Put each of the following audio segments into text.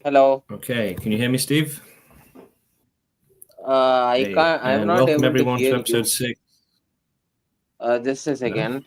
Hello. Okay, can you hear me, Steve? I Hey, can't. I'm and not welcome able to everyone hear to episode you. 6. Just a No? second.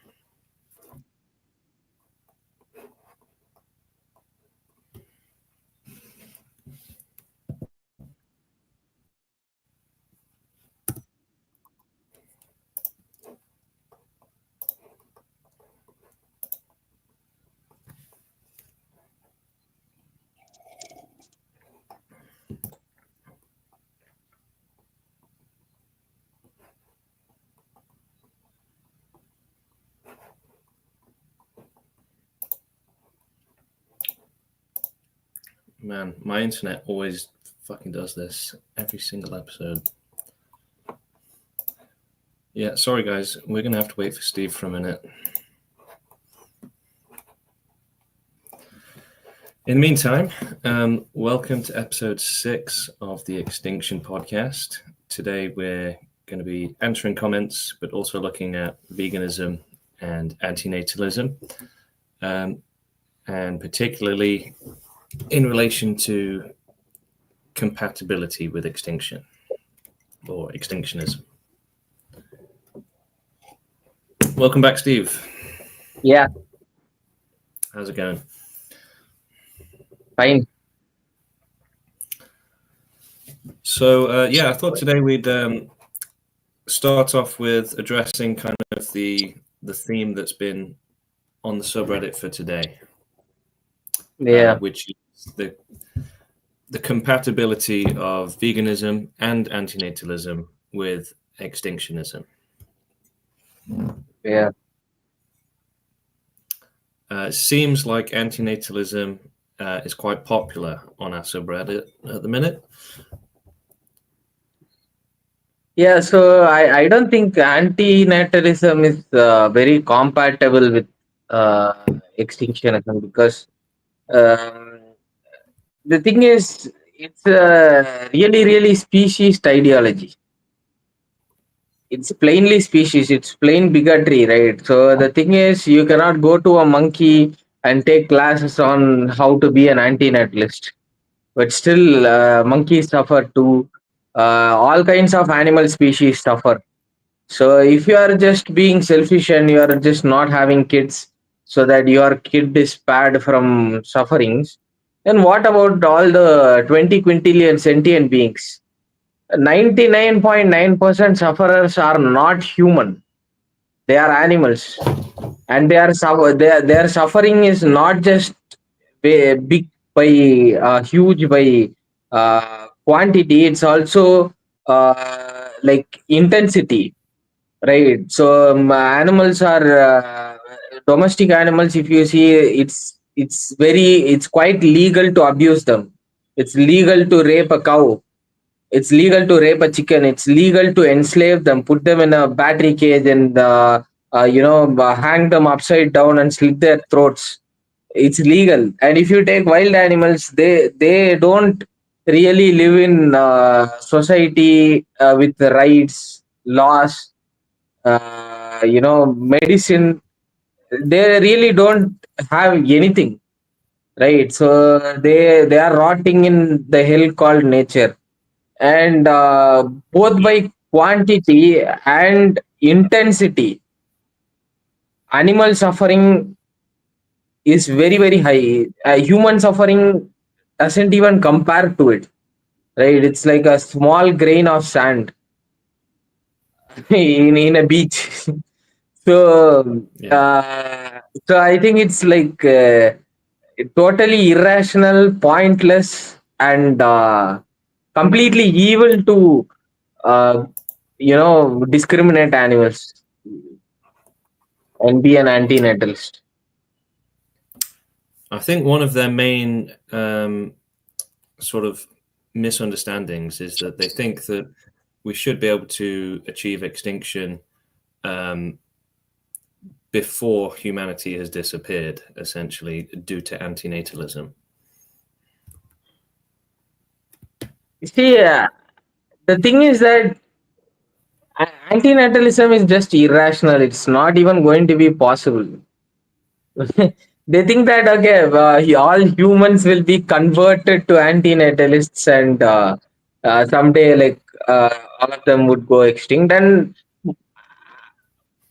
Man, my internet always fucking does this every single episode. Yeah, sorry guys, we're going to have to wait for Steve for a minute. In the meantime, welcome to episode 6 of the Extinction podcast. Today we're going to be answering comments, but also looking at veganism and anti-natalism, and particularly in relation to compatibility with extinction or extinctionism. Welcome back, Steve. Yeah, How's it going? fine. So, I thought today we'd start off with addressing kind of the theme that's been on the subreddit for today, Yeah. which is the compatibility of veganism and antinatalism with extinctionism. Yeah. It seems like antinatalism is quite popular on our subreddit at the minute. Yeah. So I don't think anti-natalism is very compatible with uh, extinctionism because um, the thing is it's a really speciesist ideology. It's plainly species. It's plain bigotry, right? So the thing is, you cannot go to a monkey and take classes on how to be an anti-natalist. But still, monkeys suffer too. All kinds of animal species suffer. So if you are just being selfish and you are just not having kids, so that your kid is spared from sufferings, then what about all the 20 quintillion sentient beings? 99.9% sufferers are not human. They are animals, and their suffering is not just big by huge by quantity. It's also like intensity, right? So animals are domestic animals. If you see, it's quite legal to abuse them. It's legal to rape a cow. It's legal to rape a chicken. It's legal to enslave them, put them in a battery cage, and hang them upside down and slit their throats. It's legal. And if you take wild animals, they don't really live in society with the rights, laws, medicine. They really don't have anything, right? So they are rotting in the hell called nature, and both by quantity and intensity, animal suffering is very high. Human suffering doesn't even compare to it, right? It's like a small grain of sand in a beach. So Yeah, uh, so I think it's like totally irrational, pointless, and completely evil to uh, discriminate animals and be an anti-natalist. I think one of their main sort of misunderstandings is that they think that we should be able to achieve extinction before humanity has disappeared, essentially, due to antinatalism. See, the thing is that anti-natalism is just irrational. It's not even going to be possible. they think that okay, all humans will be converted to anti-natalists, and someday, like, all of them would go extinct. And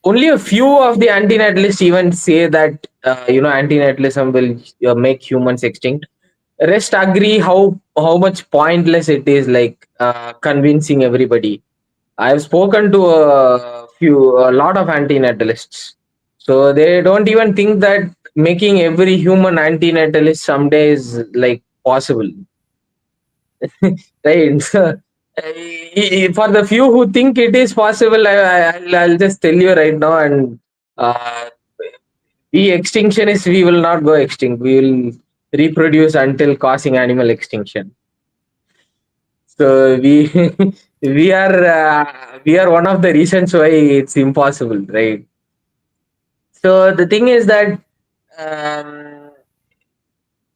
only a few of the anti-natalists even say that anti-natalism will make humans extinct. Rest agree how much pointless it is, like, convincing everybody. I've spoken to a lot of anti-natalists, so they don't even think that making every human anti-natalist someday is like possible, right? So, for the few who think it is possible, I'll just tell you right now, and uh, we extinctionists, we will not go extinct. We will reproduce until causing animal extinction. So we are one of the reasons why it's impossible, right? So the thing is that um,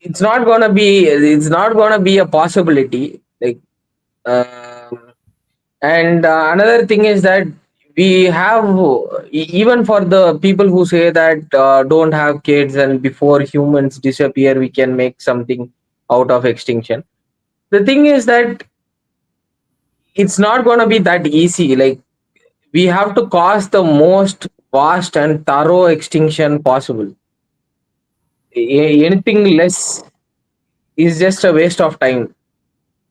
it's not gonna be a possibility. Like, um, and another thing is that we have, even for the people who say that don't have kids, and before humans disappear we can make something out of extinction. The thing is that it's not gonna be that easy. Like, we have to cause the most vast and thorough extinction possible. Anything less is just a waste of time,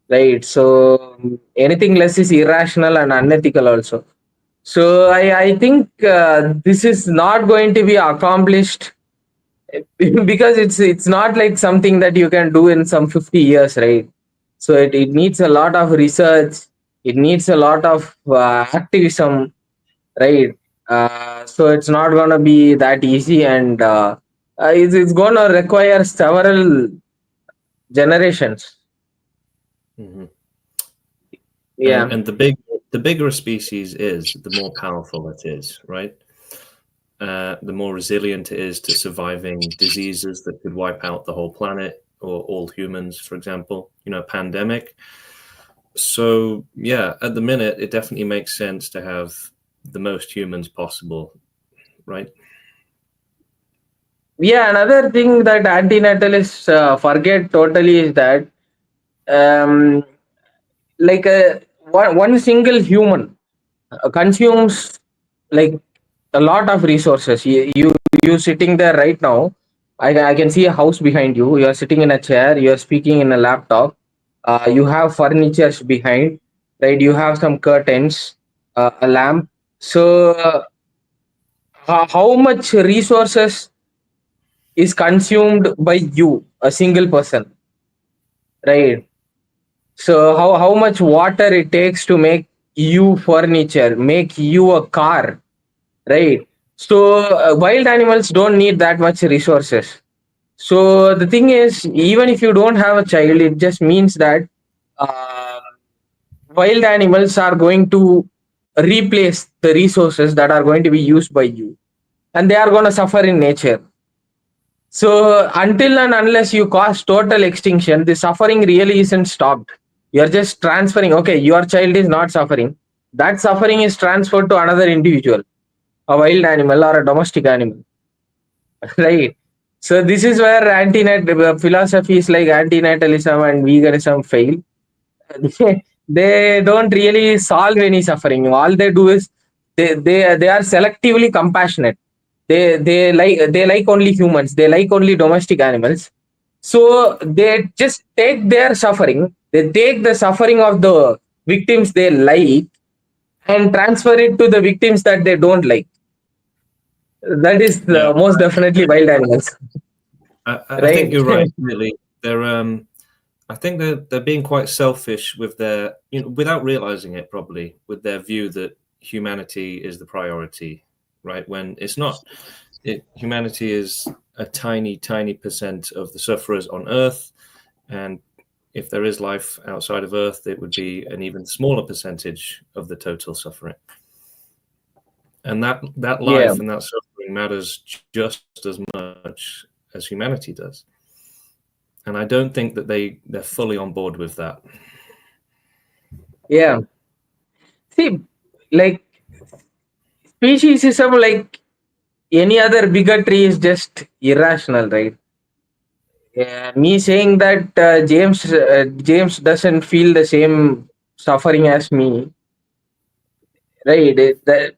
right? So anything less is irrational and unethical also. So I think this is not going to be accomplished because it's not like something that you can do in some 50 years, right? So it needs a lot of research, it needs a lot of activism, right? So it's not going to be that easy, and it's going to require several generations. Hmm. Yeah. And the bigger a species is, the more powerful it is, right? The more resilient it is to surviving diseases that could wipe out the whole planet or all humans, for example, pandemic. So yeah, at the minute, it definitely makes sense to have the most humans possible, right? Yeah, another thing that antinatalists forget totally is that, um, like, one single human consumes, like, a lot of resources. You sitting there right now. I can see a house behind you. You are sitting in a chair. You are speaking in a laptop. You have furnitures behind, right? You have some curtains, a lamp. So, how much resources is consumed by you, a single person, right? So how much water it takes to make you furniture, make you a car, right? So wild animals don't need that much resources. So the thing is, even if you don't have a child, it just means that uh, wild animals are going to replace the resources that are going to be used by you, and they are going to suffer in nature. So until and unless you cause total extinction, the suffering really isn't stopped. You're just transferring. Okay, your child is not suffering. That suffering is transferred to another individual, a wild animal or a domestic animal, right? So this is where philosophies like antinatalism and veganism fail. They don't really solve any suffering. All they do is they are selectively compassionate. They like only humans. They like only domestic animals. So they just take their suffering. They take the suffering of the victims they like and transfer it to the victims that they don't like. That is Yeah, most definitely wild animals, I think right? you're right. Really, they're I think they're being quite selfish with their, without realizing it, probably with their view that humanity is the priority, right? When it's not. Humanity is a tiny, tiny percent of the sufferers on Earth, and if there is life outside of Earth, it would be an even smaller percentage of the total suffering. And that Yeah. life and that suffering matters just as much as humanity does. And I don't think that they're fully on board with that. Yeah. See, like, speciesism, like, Any other bigotry is just irrational, right? Me saying that James doesn't feel the same suffering as me, right?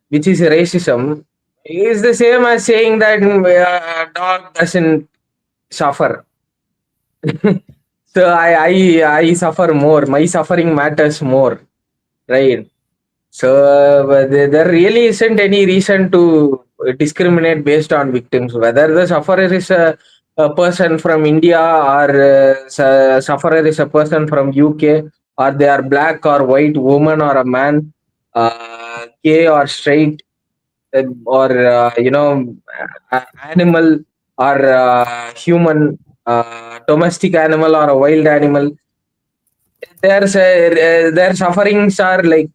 Which is racism, is the same as saying that a dog doesn't suffer. So I suffer more. My suffering matters more, right? So there really isn't any reason to discriminate based on victims, whether the sufferer is a person from India or sufferer is a person from UK, or they are black or white, woman or a man, gay or straight, or animal or human, domestic animal or a wild animal. Their sufferings are like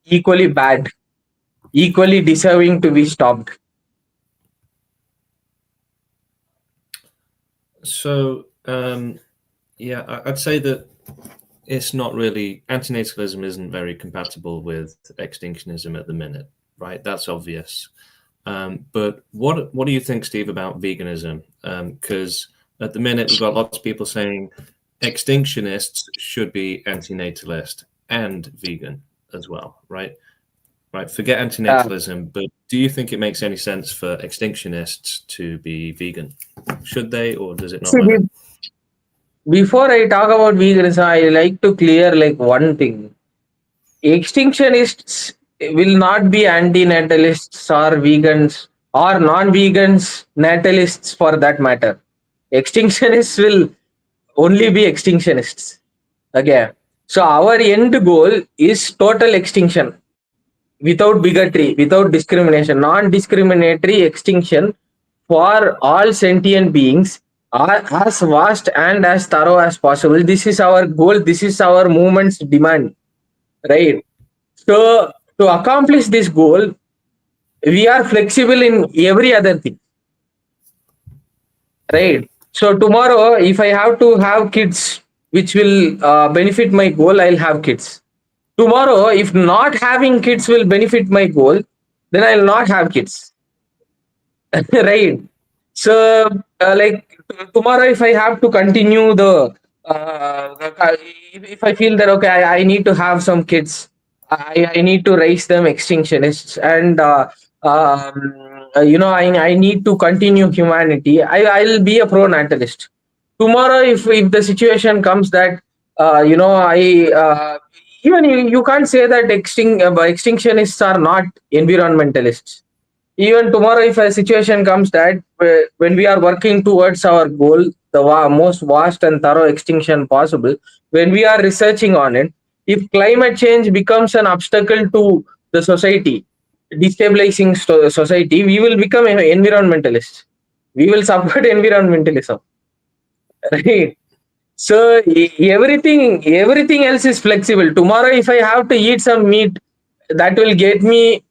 equally bad, equally deserving to be stopped. So, yeah, I'd say that it's not really, antinatalism isn't very compatible with extinctionism at the minute, right? That's obvious. But what do you think, Steve, about veganism? Because at the minute we've got lots of people saying extinctionists should be antinatalist and vegan as well, right? Right. Forget Uh, antinatalism, but do you think it makes any sense for extinctionists to be vegan? Should they, or does it not See, matter? before I talk about veganism, I like to clear like one thing. Extinctionists will not be anti-natalists or vegans or non-vegans natalists for that matter. Extinctionists will only be extinctionists. Okay. So our end goal is total extinction without bigotry, without discrimination, non-discriminatory extinction for all sentient beings are as vast and as thorough as possible. This is our goal. This is our movement's demand, right? So to accomplish this goal, we are flexible in every other thing, right? So tomorrow, if I have to have kids, which will benefit my goal, I'll have kids. Tomorrow, if not having kids will benefit my goal, then I'll not have kids. Right. So, tomorrow, if I have to continue if I feel that okay, I need to have some kids, I need to raise them extinctionists, and I need to continue humanity. I'll be a pro-natalist. Tomorrow, if the situation comes that I even you can't say that extinctionists are not environmentalists. Even tomorrow, if a situation comes that when we are working towards our goal, the most vast and thorough extinction possible, when we are researching on it, if climate change becomes an obstacle to the society, destabilizing society, we will become environmentalists. We will support environmentalism. Right. So everything else is flexible. Tomorrow, if I have to eat some meat, that will get me,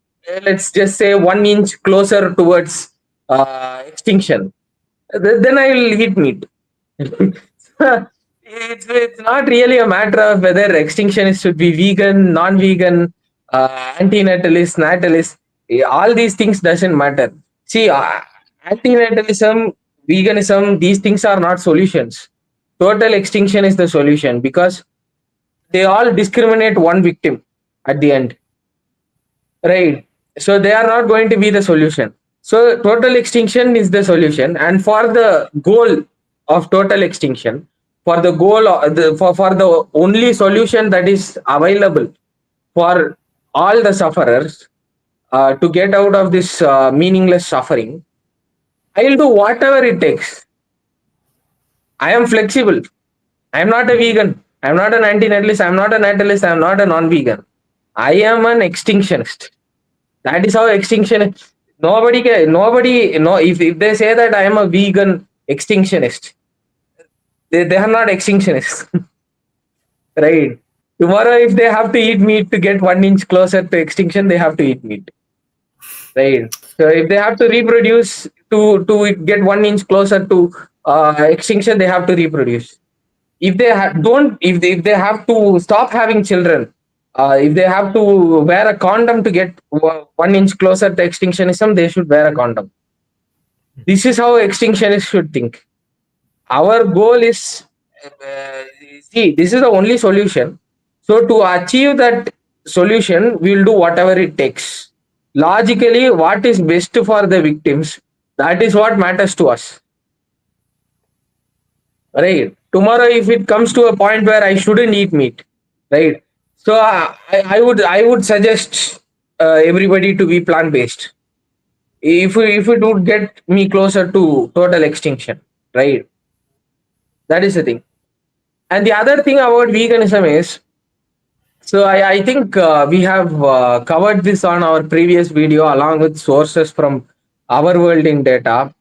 let's just say, 1 inch closer towards extinction. Then I will eat meat. It's not really a matter of whether extinctionists should be vegan, non-vegan, anti-natalist, natalist. All these things doesn't matter. See, anti-natalism, veganism, these things are not solutions. Total extinction is the solution because they all discriminate one victim at the end, right? So they are not going to be the solution. So total extinction is the solution, and for the goal of total extinction, for the goal of for the only solution that is available for all the sufferers to get out of this meaningless suffering, I'll do whatever it takes. I am flexible. I am not a vegan. I am not an anti-natalist. I am not a natalist. I am not a non-vegan. I am an extinctionist. That is how extinction. Nobody. No. If they say that I am a vegan extinctionist, they are not extinctionists, right? Tomorrow, if they have to eat meat to get 1 inch closer to extinction, they have to eat meat, right? So if they have to reproduce to get 1 inch closer to extinction, they have to reproduce. If they don't, if they have to stop having children, If they have to wear a condom to get 1 inch closer to extinctionism, they should wear a condom. This is how extinctionists should think. Our goal is, uh, see, this is the only solution. So to achieve that solution, we'll do whatever it takes. Logically, what is best for the victims, that is what matters to us. Right? Tomorrow, if it comes to a point where I shouldn't eat meat, right? So I would suggest everybody to be plant based. If it would get me closer to total extinction, right? That is the thing. And the other thing about veganism is, so I think we have covered this on our previous video along with sources from our world in data.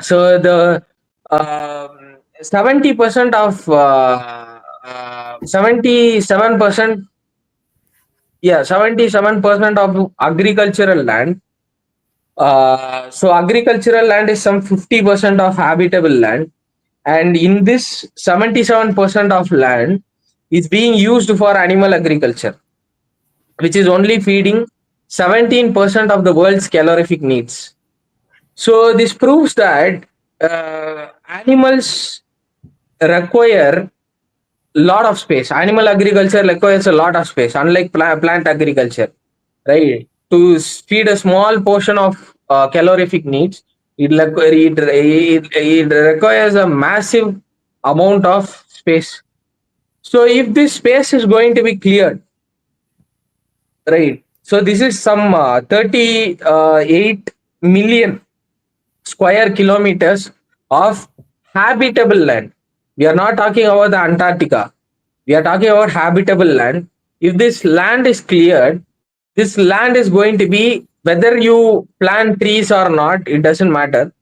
So the 70% of 77%, yeah, 77% of agricultural land. So agricultural land is some 50% of habitable land, and in this 77% of land is being used for animal agriculture, which is only feeding 17% of the world's calorific needs. So this proves that animals require lot of space. Animal agriculture requires a lot of space, unlike plant agriculture, right? To feed a small portion of calorific needs, it requires a massive amount of space. So if this space is going to be cleared, right? So this is some 38 million square kilometers of habitable land. We are not talking about the Antarctica. We are talking about habitable land. If this land is cleared, this land is going to be, whether you plant trees or not, it doesn't matter.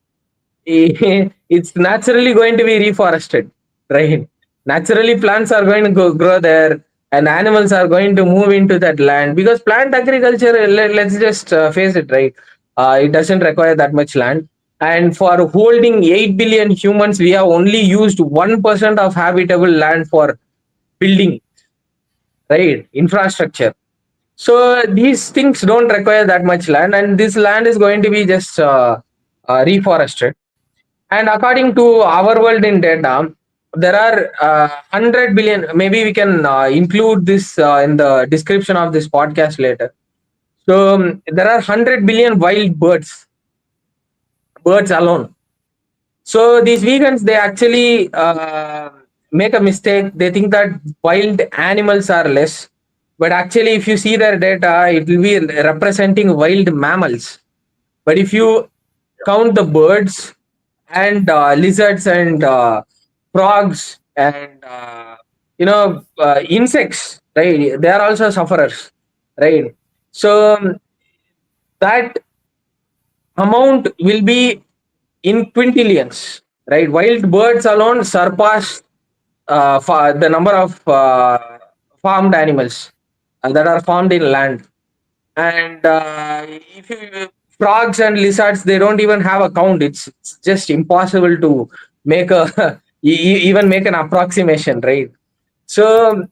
It's naturally going to be reforested, right? Naturally, plants are going to grow there, and animals are going to move into that land, because plant agriculture, let's just face it, right? It doesn't require that much land. And for holding 8 billion humans, we have only used 1% of habitable land for building, right? Infrastructure. So these things don't require that much land, and this land is going to be just reforested. And according to our world in data, there are 100 billion. Maybe we can include this in the description of this podcast later. So there are 100 billion wild birds alone. So these vegans, they actually make a mistake. They think that wild animals are less, but actually, if you see their data, it will be representing wild mammals. But if you count the birds and lizards and frogs and insects, right? They are also sufferers, right? So that amount will be in quintillions, right? Wild birds alone surpass the number of farmed animals that are farmed in land. And if you, frogs and lizards, they don't even have a count. It's just impossible to make a even make an approximation, right? So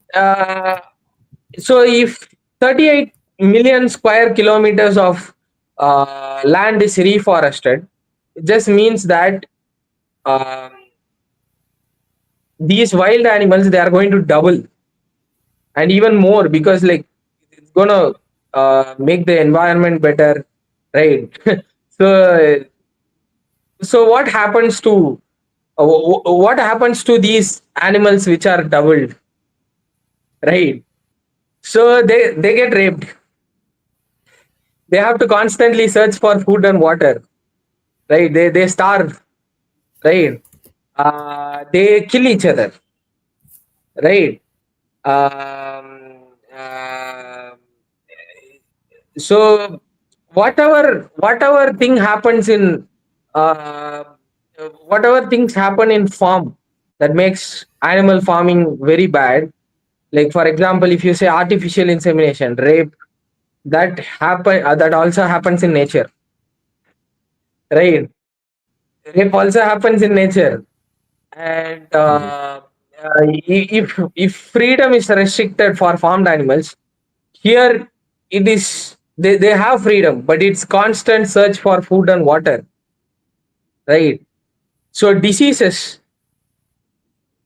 so if 38 million square kilometers of land is reforested, it just means that um, these wild animals, they are going to double and even more, because like it's gonna make the environment better, right? so so what happens to these animals which are doubled, right? So they get raped. They have to constantly search for food and water, right? They starve, right? They kill each other, right? Uh, so whatever thing happens in uh, whatever things happen in farm that makes animal farming very bad, like for example, if you say artificial insemination, rape, that also happens in nature, right? Rape also happens in nature. And Mhm. if freedom is restricted for farmed animals, Here, it is they have freedom, but it's constant search for food and water, right? So diseases,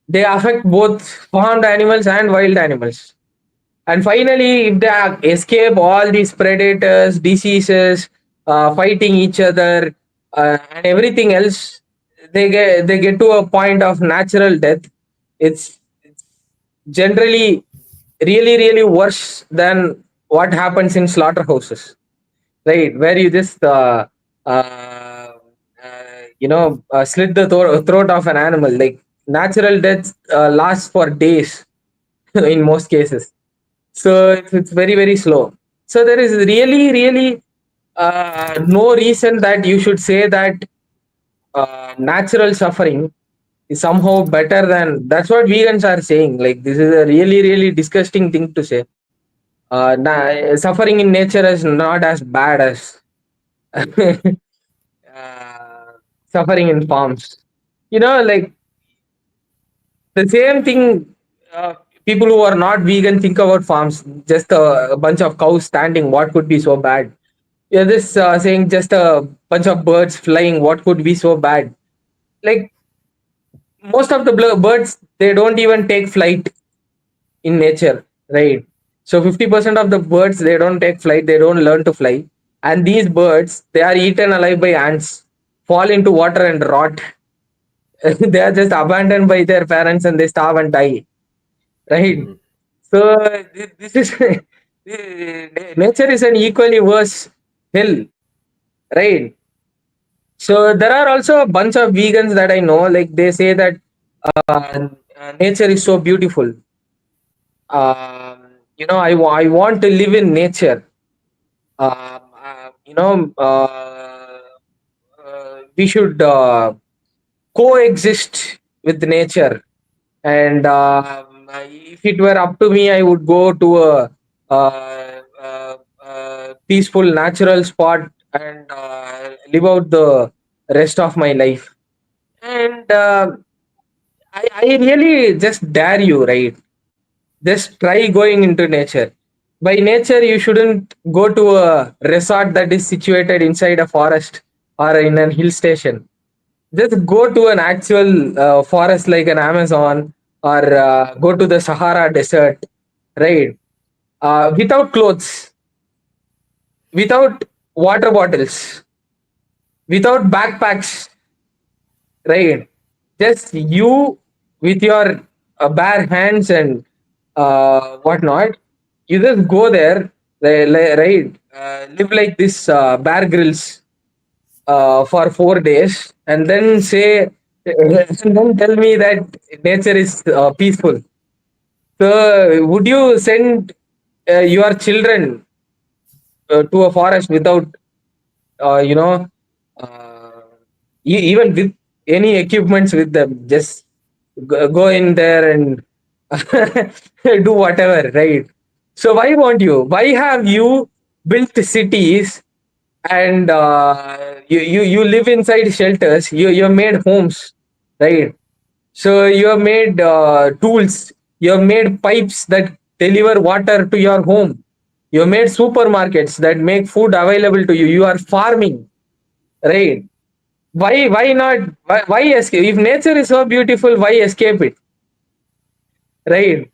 they affect both farmed animals and wild animals. And finally, if they escape all these predators, diseases, fighting each other, and everything else, they get to a point of natural death. It's generally really worse than what happens in slaughterhouses, right? Where you just slit the throat of an animal. Like natural death lasts for days in most cases, so it's very slow. So there is really no reason that you should say that natural suffering is somehow better than. That's what vegans are saying. Like this is a really disgusting thing to say. Suffering in nature is not as bad as uh, suffering in farms. Like the same thing. Uh, People who are not vegan think about farms. Just a bunch of cows standing. What could be so bad? Yeah, this saying just a bunch of birds flying. What could be so bad? Like most of the birds, they don't even take flight in nature, right? So 50% of the birds, they don't take flight. They don't learn to fly, and these birds, they are eaten alive by ants, fall into water and rot. They are just abandoned by their parents and they starve and die, right? Mm. So this is nature is an equally worse hell, right? So there are also a bunch of vegans that I know, like they say that nature is so beautiful. I want to live in nature. Um, uh, you know, uh, we should coexist with nature. And if it were up to me, I would go to a peaceful, natural spot and live out the rest of my life. And I really just dare you, right? Just try going into nature. By nature, you shouldn't go to a resort that is situated inside a forest or in an hill station. Just go to an actual forest like an Amazon, or go to the Sahara Desert, right? Without clothes, without water bottles, without backpacks, right? Just you with your bare hands and whatnot. You just go there, right? Live like this Bear Grylls for 4 days, and then say, and then tell me that nature is peaceful. So, would you send your children to a forest without, you know, uh, even with any equipments with them? Just go in there and do whatever, right? So, why won't you? Why have you built cities and you live inside shelters? You have made homes, right? So you have made tools, you have made pipes that deliver water to your home, you have made supermarkets that make food available to you. You are farming, right? Why not? Why escape? If nature is so beautiful, why escape it, right?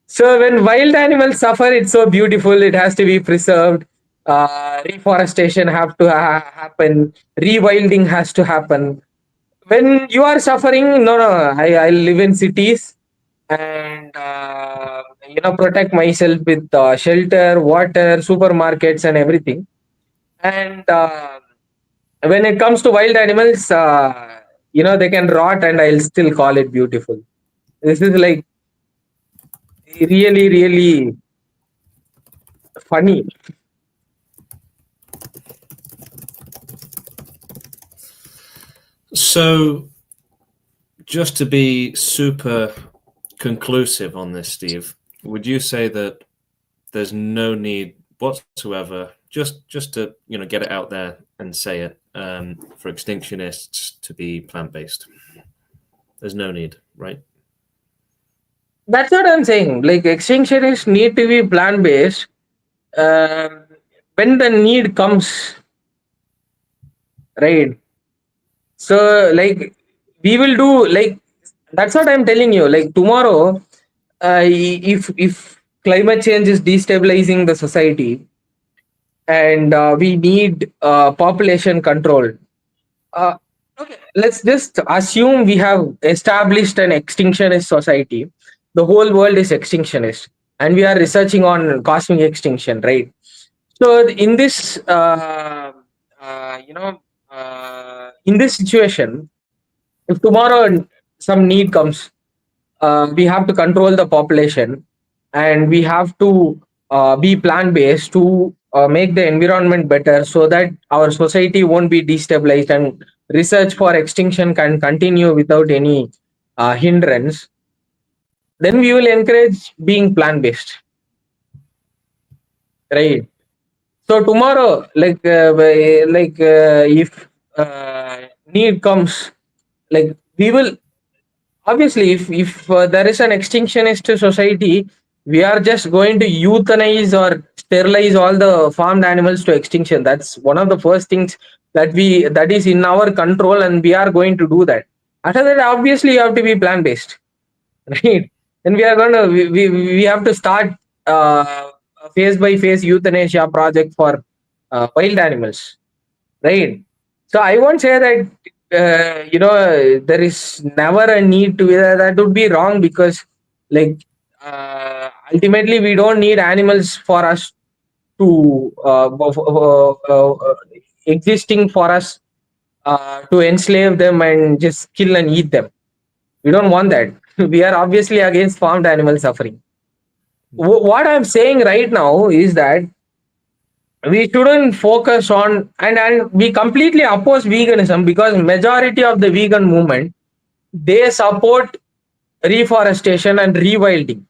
So when wild animals suffer, it's so beautiful. It has to be preserved. Reforestation have to happen. Rewilding has to happen. When you are suffering, no, I live in cities and protect myself with shelter, water, supermarkets, and everything. And when it comes to wild animals, they can rot, and I'll still call it beautiful. This is like really funny. So, just to be super conclusive on this, Steve, would you say that there's no need whatsoever, just to get it out there and say it, for extinctionists to be plant-based? There's no need, right? That's what I'm saying. Like extinctionists need to be plant based, um, when the need comes, right? So like we will do like that's what I'm telling you. Like tomorrow, if climate change is destabilizing the society and we need population control. Uh, okay, let's just assume we have established an extinctionist society. The whole world is extinctionist, and we are researching on cosmic extinction, right? So in this situation, if tomorrow some need comes, we have to control the population, and we have to be plant based to make the environment better so that our society won't be destabilized and research for extinction can continue without any hindrance. Then we will encourage being plant based, right? So tomorrow, if need comes, like we will obviously, if there is an extinctionist society, we are just going to euthanize or sterilize all the farmed animals to extinction. That's one of the first things that is in our control, and we are going to do that. After that, obviously, you have to be plant based, right? And we are going to we have to start a phase by phase euthanasia project for wild animals, right? So I won't say that there is never a need to that would be wrong, because like ultimately we don't need animals for us to existing for us to enslave them and just kill and eat them. We don't want that. We are obviously against farmed animal suffering. What I'm saying right now is that we shouldn't focus on, and we completely oppose veganism, because majority of the vegan movement, they support reforestation and rewilding,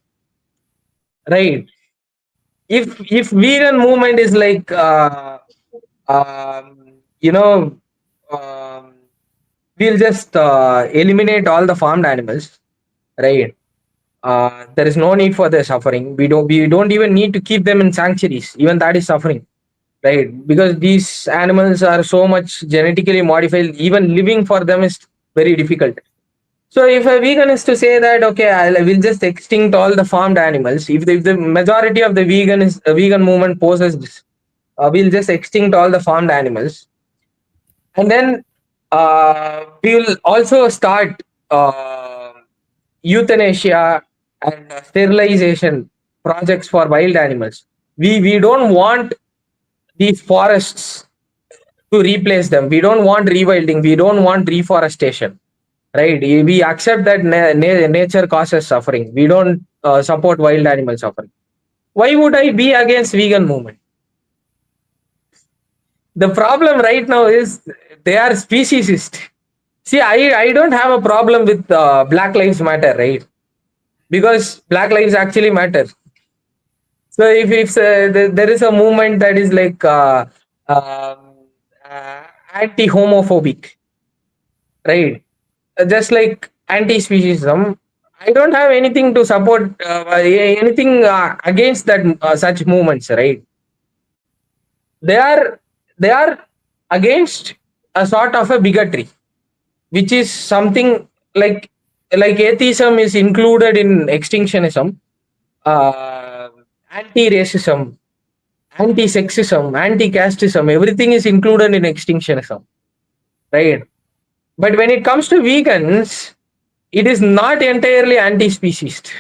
right? If vegan movement is like you know um, we'll just eliminate all the farmed animals, right? There is no need for their suffering. We don't even need to keep them in sanctuaries. Even that is suffering, right? Because these animals are so much genetically modified, even living for them is very difficult. So if a vegan is to say that, okay, I will just extinct all the farmed animals, if the majority of the vegan movement poses this, we'll just extinct all the farmed animals, and then we will also start euthanasia and sterilization projects for wild animals. We don't want these forests to replace them. We don't want rewilding. We don't want reforestation. Right? We accept that nature causes suffering. We don't support wild animal suffering. Why would I be against vegan movement? The problem right now is they are speciesist. See, I don't have a problem with Black Lives Matter, right? Because Black lives actually matter. So if there is a movement that is like um, anti-homophobic, right? Just like anti-speciesism, I don't have anything to support anything against that such movements, right? They are they are against a sort of a bigotry, which is something like atheism is included in extinctionism, uh, anti-racism, anti-sexism, anti-casteism, everything is included in extinctionism, right? But when it comes to vegans, it is not entirely anti-speciesist,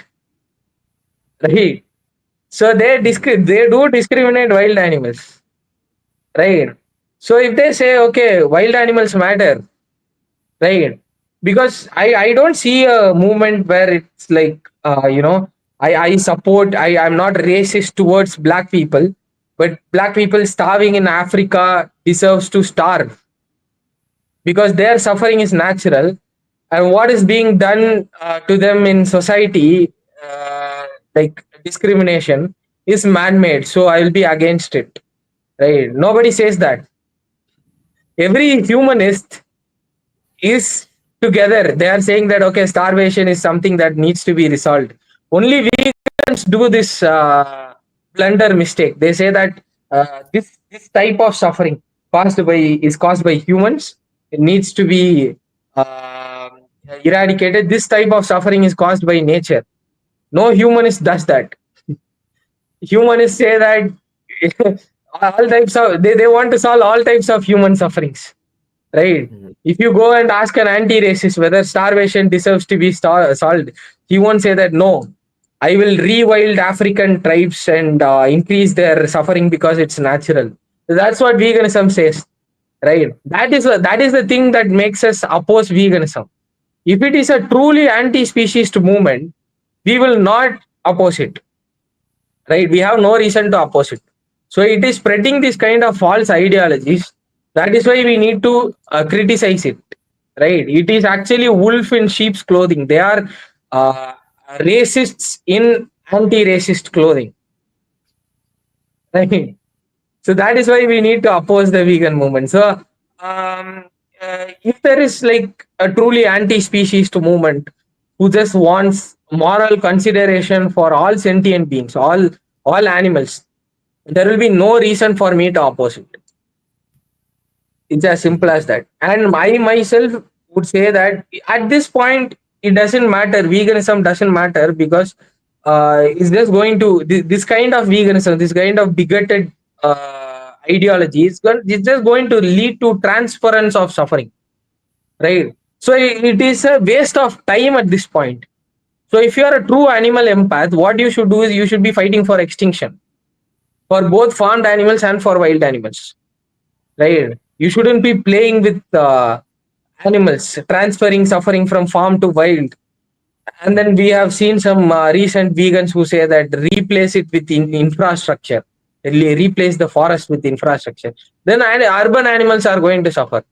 right? So they do discriminate wild animals, right? So if they say, okay, wild animals matter, right? Because I don't see a movement where it's like I support, I'm not racist towards black people, but black people starving in Africa deserves to starve, because their suffering is natural, and what is being done to them in society, like discrimination, is man-made. So I will be against it, right? Nobody says that. Every humanist is together. They are saying that, okay, starvation is something that needs to be resolved. Only vegans do this. blunder mistake. They say that this type of suffering caused by humans. It needs to be eradicated. This type of suffering is caused by nature. No humanist does that. Humanists say that they want to solve all types of human sufferings, right? Mhm. If you go and ask an anti-racist whether starvation deserves to be solved, he won't say that no. I will rewild African tribes and increase their suffering because it's natural. That's what veganism says, right? That is the thing that makes us oppose veganism. If it is a truly anti-speciesist movement, we will not oppose it, right? We have no reason to oppose it. So it is spreading this kind of false ideologies. That is why we need to criticize it, right? It is actually wolf in sheep's clothing. They are uh, racists in anti-racist clothing, right? So that is why we need to oppose the vegan movement. So if there is like a truly anti-species movement who just wants moral consideration for all sentient beings, all animals, there will be no reason for me to oppose it. It's as simple Mhm. as that. And I myself would say that at this point, it doesn't matter. Veganism doesn't matter because it's just going to this kind of veganism, this kind of bigoted ideology it's just going to lead to transference of suffering, right? So it is a waste of time at this point. So if you are a true animal empath, what you should do is you should be fighting for extinction for both farmed animals and for wild animals, right? You shouldn't be playing with animals, transferring suffering from farm to wild. And then Mhm. we have seen some recent vegans who say that replace it with infrastructure, replace the forest with infrastructure. Then urban animals are going to suffer,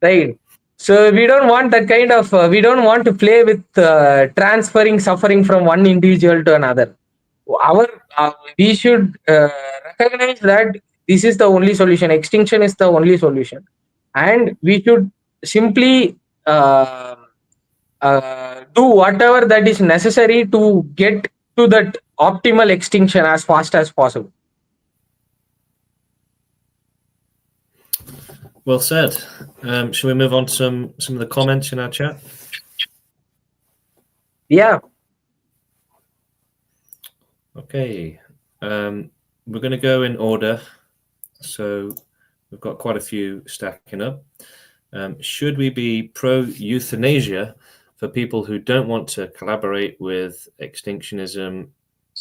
right? So we don't want that kind of, we don't want to play with transferring suffering from one individual to another. Our We should recognize that this is the only solution. Extinction is the only solution, and we should simply uh, do whatever that is necessary to get to that optimal extinction as fast as possible. Well said. Shall we move on to some of the comments in our chat? Yeah, Okay. We're going to go in order. So we've got quite a few stacking up. Should we be pro euthanasia for people who don't want to collaborate with extinctionism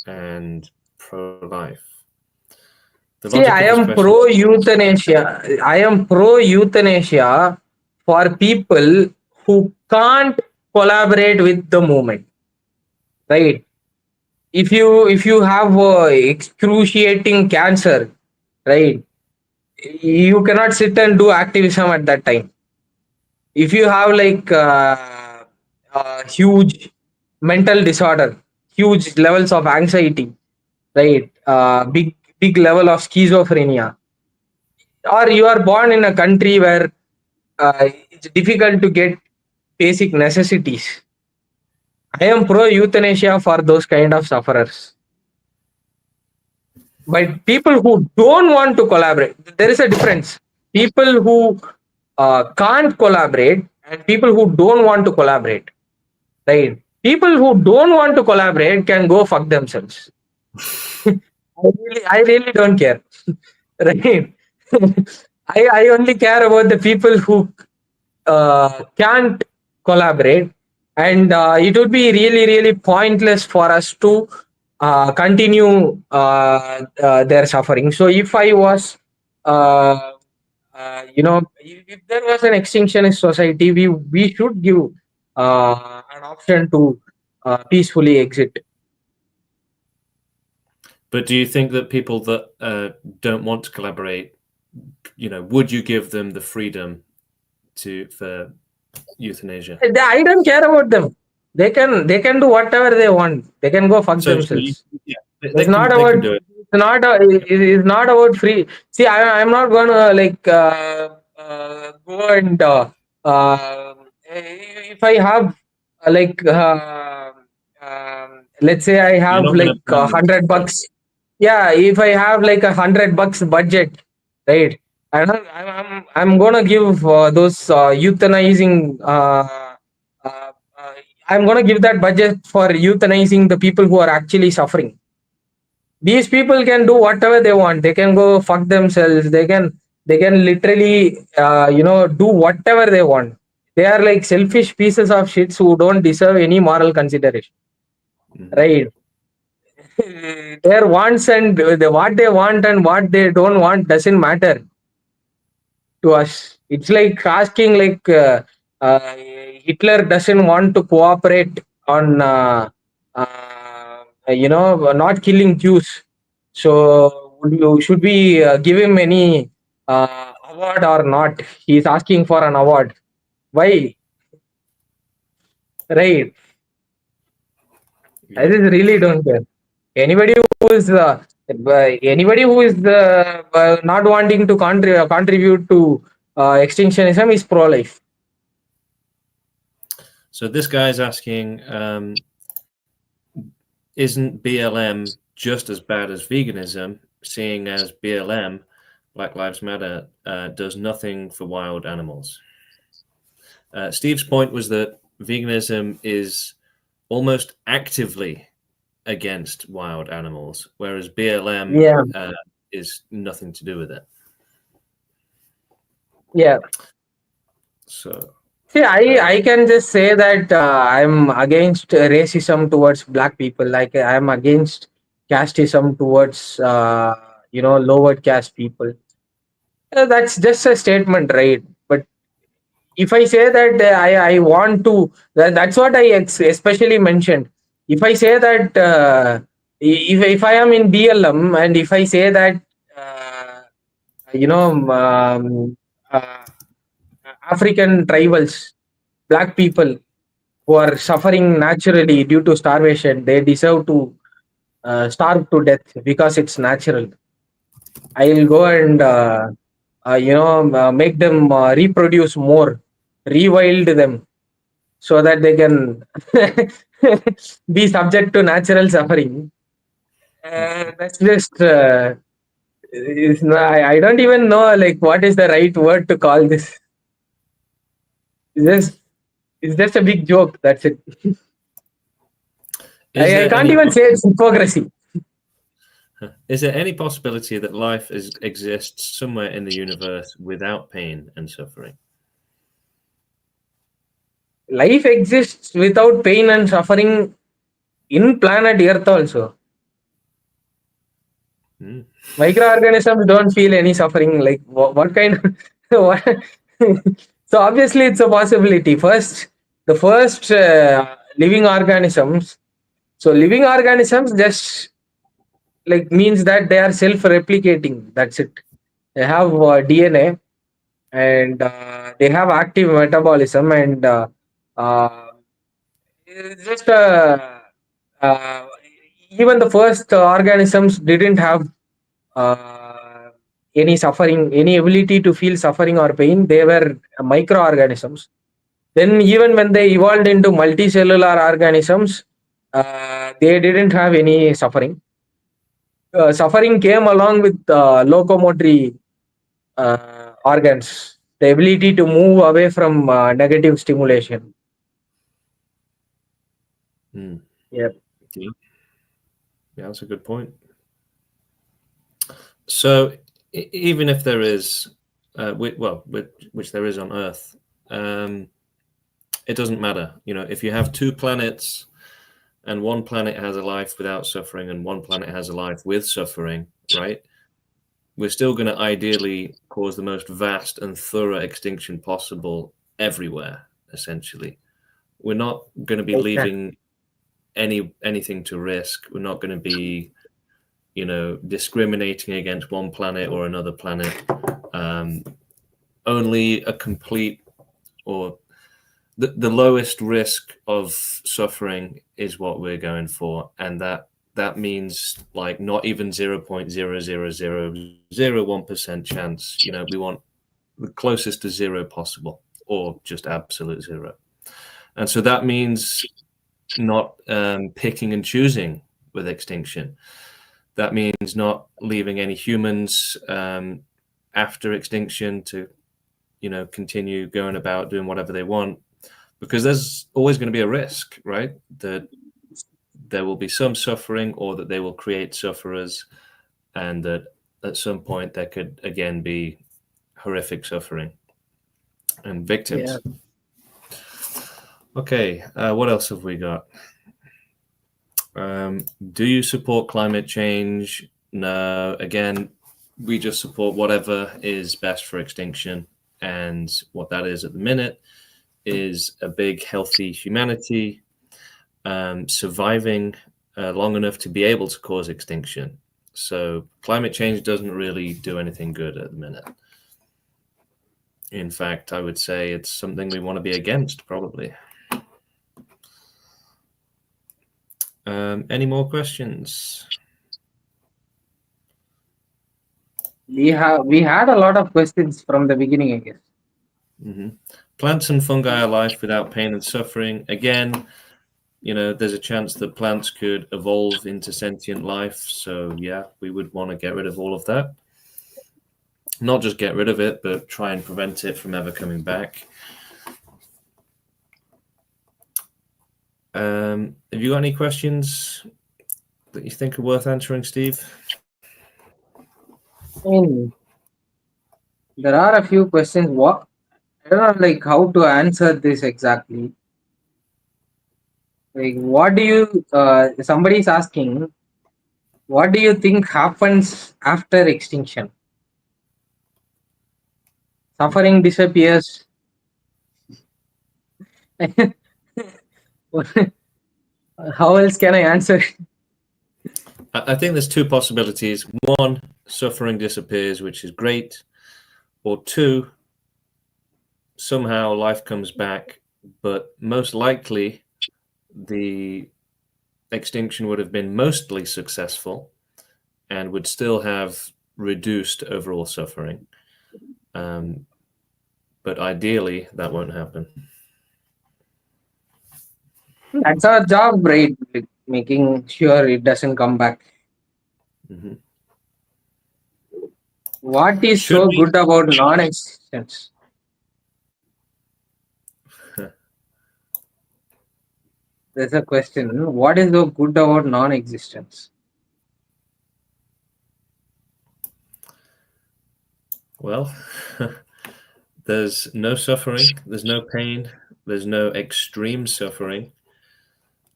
and pro life? The see, logic I of this am question. pro euthanasia. I am pro euthanasia for people who can't collaborate with the movement, right? If you have excruciating cancer, right, you cannot sit and do activism at that time. If you have like huge mental disorder, huge levels of anxiety, right, big level of schizophrenia, or you are born in a country where it's difficult to get basic necessities, I am pro euthanasia for those kind of sufferers. But people who don't want to collaborate, there is a difference. People who can't collaborate and people who don't want to collaborate, right? People who don't want to collaborate can go fuck themselves. I really don't care, right? I only care about the people who can't collaborate, and it would be really pointless for us to continue their suffering. So if I was uh, if there was an extinctionist society, we should give an option to peacefully exit. But do you think that people that don't want to collaborate, would you give them the freedom for euthanasia? I don't care about them. They can do whatever they want. They can go fuck So themselves. yeah, It's not they about, can do it. it's not about free. See, I'm not gonna like go and if I have like let's say I You're have not going like to ban them. 100 bucks. Yeah, if I have like $100 budget, right? I'm gonna give those euthanizing. Uh, I'm gonna give that budget for euthanizing the people who are actually suffering. These people can do whatever they want. They can go fuck themselves. They can literally do whatever they want. They are like selfish pieces of shits who don't deserve any moral consideration, Mhm. right? Their wants and what they want and what they don't want doesn't matter to us. It's like asking like uh, Hitler doesn't want to cooperate on not killing Jews. So should we give him any award or not? He's asking for an award. Why? Right? I Yeah. just really don't care. Anybody anybody who is not wanting to contribute to extinctionism is pro-life. So this guy's asking, isn't BLM just as bad as veganism, seeing as BLM, Black Lives Matter, does nothing for wild animals? Steve's point was that veganism is almost actively against wild animals, whereas BLM Yeah, is nothing to do with it. yeah. So, See, I can just say that I'm against racism towards black people. Like I'm against casteism towards lower caste people. That's just a statement, right? But if I say that I want to, that's what I especially mentioned. If I say that if I am in BLM and if I say that uh, you know uh, African tribals, black people who are suffering naturally due to starvation, they deserve to starve to death because it's natural. I'll go and make them reproduce more, rewild them so that they can be subject to natural suffering. That's just I don't even know like what is the right word to call this. It's just it's just a big joke. That's it. is I there can't any even say it's hypocrisy. is there any possibility that life exists somewhere in the universe without pain and suffering? Life exists without pain and suffering in planet Earth also. Mm. Microorganisms don't feel any suffering. Like what kind of what? So obviously it's a possibility. The first living organisms. So living organisms just like means that they are self-replicating. That's it. They have DNA and they have active metabolism and uh, it's just uh, even the first organisms didn't have uh, any suffering, any ability to feel suffering or pain. They were microorganisms. Then, even when they evolved into multicellular organisms, they didn't have any suffering. Suffering came along with locomotory organs, the ability to move away from negative stimulation. Mm. Yeah. Yeah. Yeah, that's a good point. So, even if there is, which there is on Earth, um, it doesn't matter. You know, if you have two planets and one planet has a life without suffering and one planet has a life with suffering, right? We're still going to ideally cause the most vast and thorough extinction possible everywhere, essentially. We're not going to be Exactly. leaving anything to risk. We're not going to be, discriminating against one planet or another planet. Only a complete or the lowest risk of suffering is what we're going for, and that means like not even 0.00001% chance. We want the closest to zero possible, or just absolute zero. And so that means not picking and choosing with extinction. That means not leaving any humans after extinction to, continue going about doing whatever they want, because there's always going to be a risk, right? That there will be some suffering, or that they will create sufferers, and that at some point there could again be horrific suffering and Yeah. victims. Okay, what else have we got? Do you support climate change? No. Again, we just support whatever is best for extinction, and what that is at the minute is a big, healthy humanity surviving long enough to be able to cause extinction. So climate change doesn't really do anything good at the minute. In fact, I would say it's something we want to be against, probably. Any more questions? We had a lot of questions from the beginning, I guess. Mm-hmm. Plants and fungi are life without pain and suffering. Again, there's a chance that plants could evolve into sentient life. So yeah, we would want to get rid of all of that. Not just get rid of it, but try and prevent it from ever coming back. Have you got any questions that you think are worth answering, Steve? I mean, there are a few questions. What I don't know, like how to answer this exactly. Like, what do you? Somebody's asking, what do you think happens after extinction? Suffering disappears. How else can I answer? I think there's two possibilities. One, suffering disappears, which is great. Or two, somehow life comes back, but most likely the extinction would have been mostly successful and would still have reduced overall suffering. But ideally, that won't happen. That's our job, right? Like, making sure it doesn't come back. Mm-hmm. What is Should so we? good about non-existence? There's a question. What is so good about non-existence? Well, there's no suffering, there's no pain, there's no extreme suffering.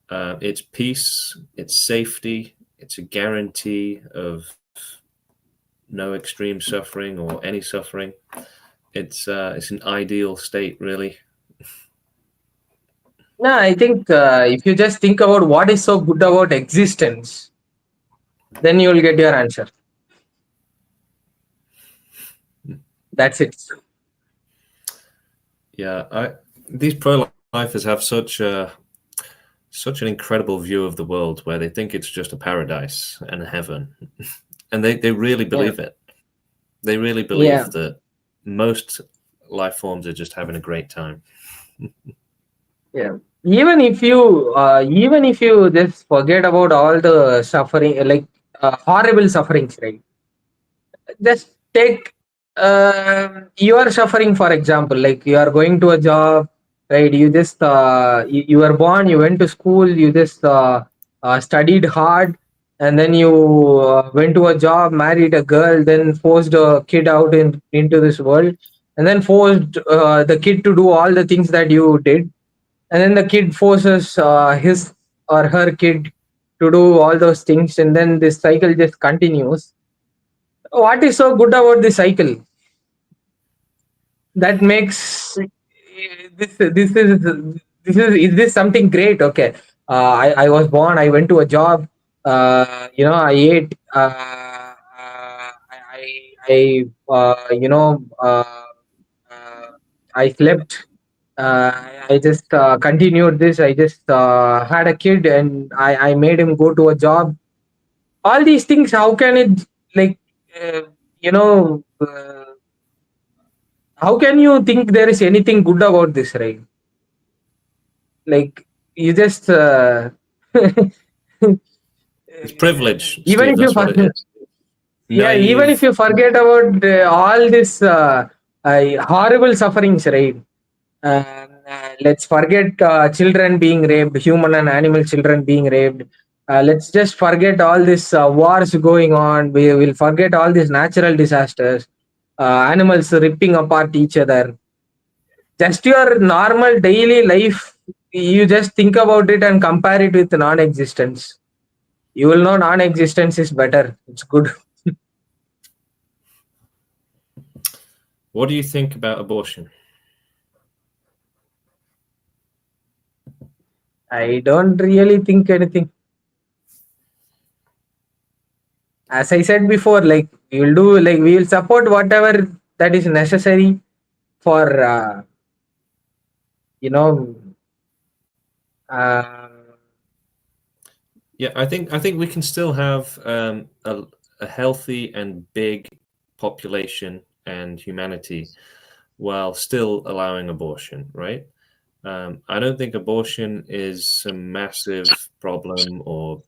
It's peace, it's safety, it's a guarantee of no extreme suffering or any suffering. It's an ideal state, really. No, I think if you just think about what is so good about existence, then you will get your answer. That's it. Yeah, these pro-lifers have such an incredible view of the world, where they think it's just a paradise and a heaven, and they really believe it. They really believe that most life forms are just having a great time. Yeah. Even if you just forget about all the suffering, like horrible sufferings, right? Just take you are suffering, for example, like you are going to a job, right? You were born, you went to school, you just studied hard, and then you went to a job, married a girl, then forced a kid out into this world, and then forced the kid to do all the things that you did, and then the kid forces his or her kid to do all those things, and then this cycle just continues. What is so good about this cycle that makes is this something great? Okay, I was born, I went to a job, I ate, I slept, I just continued this, I just had a kid, and I made him go to a job. All these things, how can it, like, uh, you know uh, how can you think there is anything good about this, right? Like, you just It's privilege, even Steve. if you That's what it is. yeah, even if Naive. you forget about all this horrible sufferings, right? Let's forget children being raped, human and animal children being raped. Let's just forget all this wars going on. We will forget all these natural disasters, animals ripping apart each other. Just your normal daily life, you just think about it and compare it with non-existence. You will know non-existence is better. It's good. What do you think about abortion? I don't really think anything. As I said before, like we will do, like we will support whatever that is necessary for, you know, uh, Yeah, I think we can still have a healthy and big population and humanity while still allowing abortion, right? I don't think abortion is a massive problem or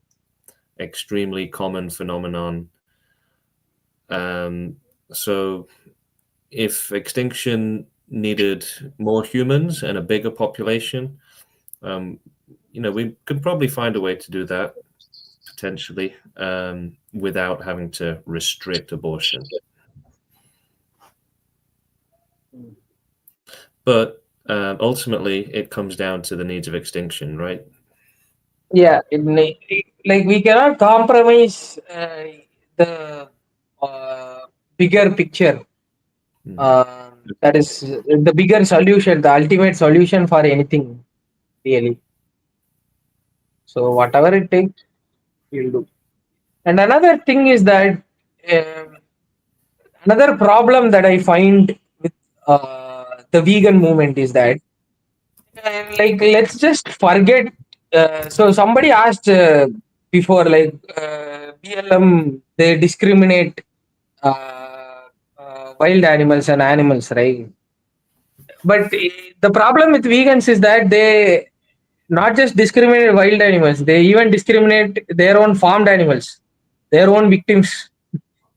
extremely common phenomenon. So if extinction needed more humans and a bigger population, um, we could probably find a way to do that potentially without having to restrict abortion. But ultimately, it comes down to the needs of extinction, right? yeah, like we cannot compromise the bigger picture. Mhm. That is the bigger solution, the ultimate solution for anything, really. So whatever it takes, we'll do. And another thing is that um another problem that I find with the vegan movement is that like let's just forget. So somebody asked before, like BLM they discriminate wild animals and animals, right? But the problem with vegans is that they not just discriminate wild animals; they even discriminate their own farmed animals, their own victims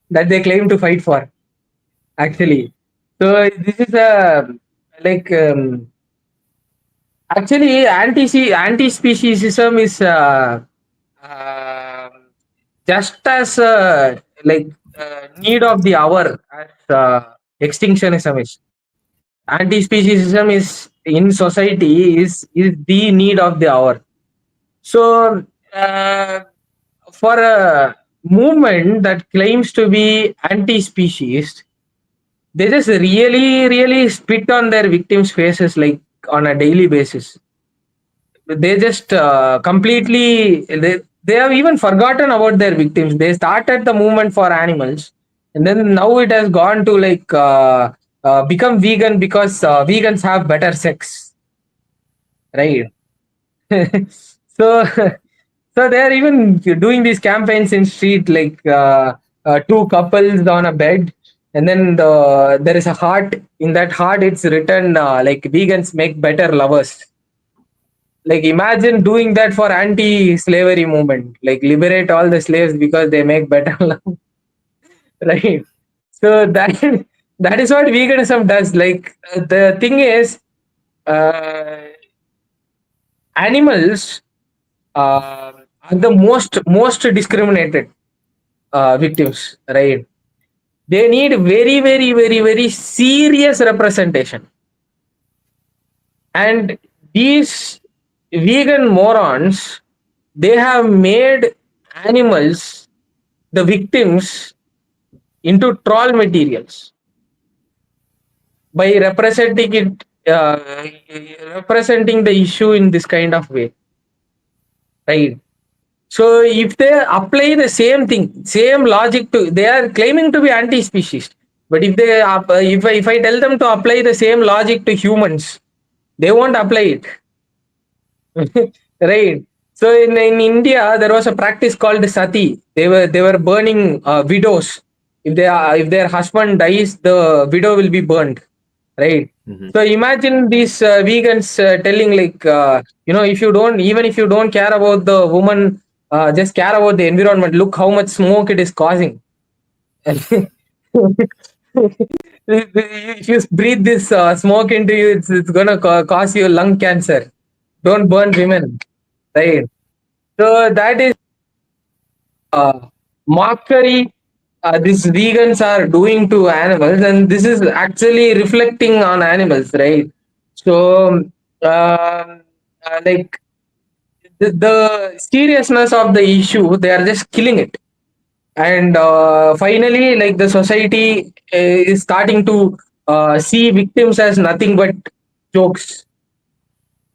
that they claim to fight for. Actually, so this is a like actually anti-speciesism is um just as like need of the hour as extinctionism is. Anti-speciesism is in society is the need of the hour. So uh, for a movement that claims to be anti-species, they just really spit on their victims' faces like on a daily basis. They just completely they have even forgotten about their victims. They started the movement for animals, and then now it has gone to like become vegan because vegans have better sex, right? So so they are even doing these campaigns in street, like two couples on a bed, and then there is a heart. In that heart it's written like vegans make better lovers. Like imagine doing that for anti-slavery movement, like liberate all the slaves because they make better love, right? So that that is what veganism does. Like the thing is, uh, animals are the most discriminated victims, right? They need very serious representation, and these vegan morons, they have made animals, the victims, into troll materials by representing it, representing the issue in this kind of way, right? So if they apply the same thing, same logic to, they are claiming to be anti-species, but if they if I tell them to apply the same logic to humans, they won't apply it. Right. So in India there was a practice called sati. They were burning widows. If they are, if their husband dies, the widow will be burned. Right. Mhm. So imagine these vegans telling like if you don't, even if you don't care about the woman just care about the environment. Look how much smoke it is causing. If you breathe this smoke into you, it's gonna cause you lung cancer. Don't burn women, right? So that is mockery these vegans are doing to animals, and this is actually reflecting on animals, right? So, like the seriousness of the issue, they are just killing it, and finally, like the society is starting to see victims as nothing but jokes.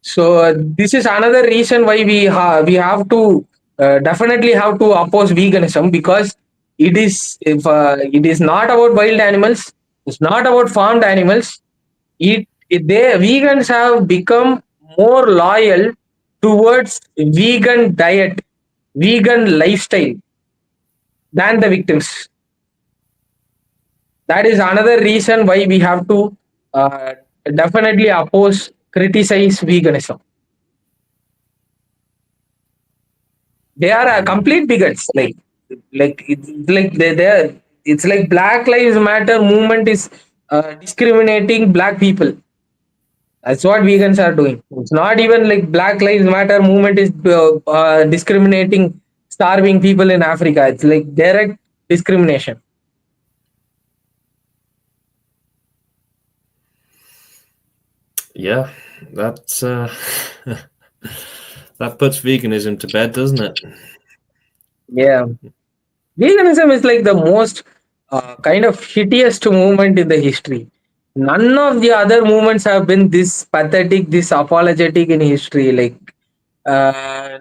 So this is another reason why we have to definitely have to oppose veganism, because it is, if it is not about wild animals, it's not about farmed animals. They vegans have become more loyal towards vegan diet, vegan lifestyle than the victims. That is another reason why we have to uh, definitely oppose, criticize veganism. They are complete bigots. Like it's like they're it's like Black Lives Matter movement is discriminating black people. That's what vegans are doing. It's not even like Black Lives Matter movement is discriminating starving people in Africa. It's like direct discrimination. Yeah, that's that puts veganism to bed, doesn't it? Yeah, veganism is like the most kind of shittiest movement in the history. None of the other movements have been this pathetic, this apologetic in history. Like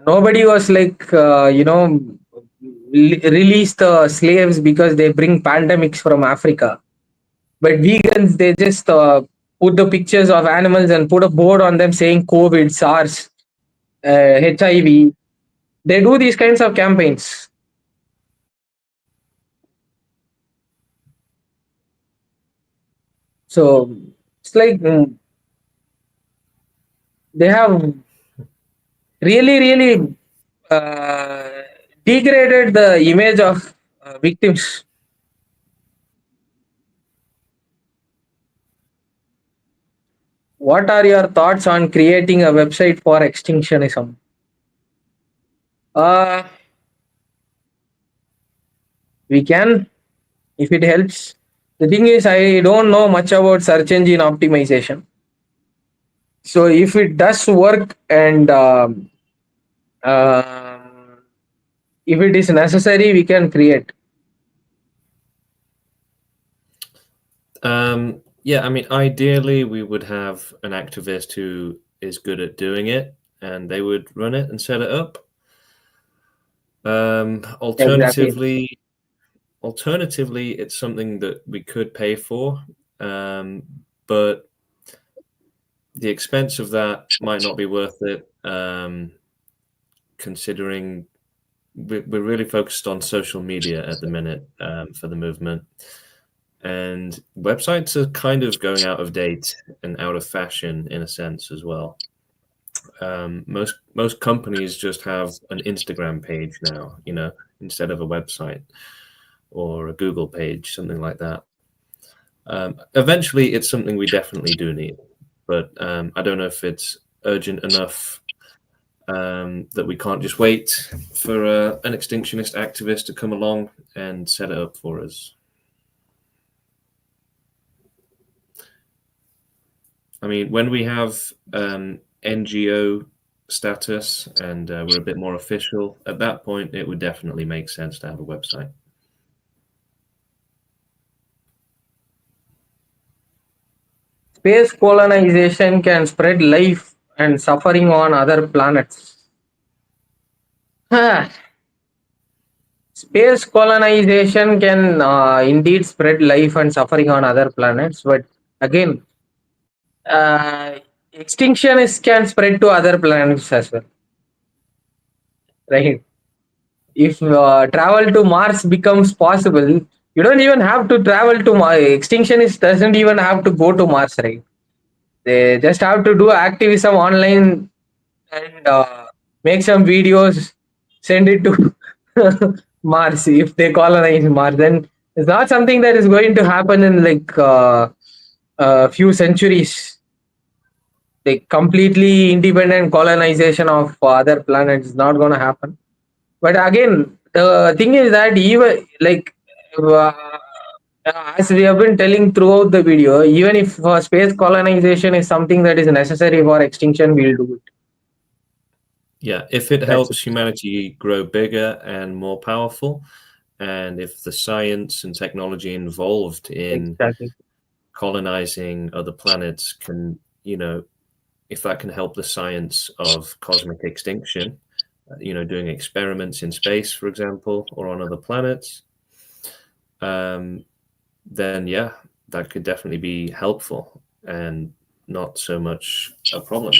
nobody was like release the slaves because they bring pandemics from Africa. But vegans, they just put the pictures of animals and put a board on them saying COVID, SARS, HIV. They do these kinds of campaigns. So it's like they have really uh, degraded the image of victims. What are your thoughts on creating a website for extinctionism? Uh, we can, if it helps. The thing is, I don't know much about search engine optimization. So if it does work, and um, if it is necessary, we can create. Yeah, I mean, ideally, we would have an activist who is good at doing it, and they would run it and set it up. Exactly. Alternatively, it's something that we could pay for, but the expense of that might not be worth it, considering we're really focused on social media at the minute for the movement. And websites are kind of going out of date and out of fashion in a sense as well. Most companies just have an Instagram page now, instead of a website or a Google page, something like that. Eventually, it's something we definitely do need, but I don't know if it's urgent enough that we can't just wait for an extinctionist activist to come along and set it up for us. I mean, when we have NGO status and we're a bit more official, at that point, it would definitely make sense to have a website. Space colonization can spread life and suffering on other planets. Space colonization can indeed spread life and suffering on other planets, but again, extinction can spread to other planets as well, right? If travel to Mars becomes possible, you don't even have to travel to Mars. Extinctionist doesn't even have to go to Mars, right? They just have to do activism online and make some videos, send it to Mars. If they colonize Mars, then it's not something that is going to happen in like a few centuries. Like completely independent colonization of other planets is not going to happen. But again, the thing is that even like uh, as we have been telling throughout the video, even if space colonization is something that is necessary for extinction, we'll do it. Yeah, if it That's it. helps humanity grow bigger and more powerful, and if the science and technology involved in Exactly. colonizing other planets can, if that can help the science of cosmic extinction, doing experiments in space, for example, or on other planets, then yeah, that could definitely be helpful and not so much a problem.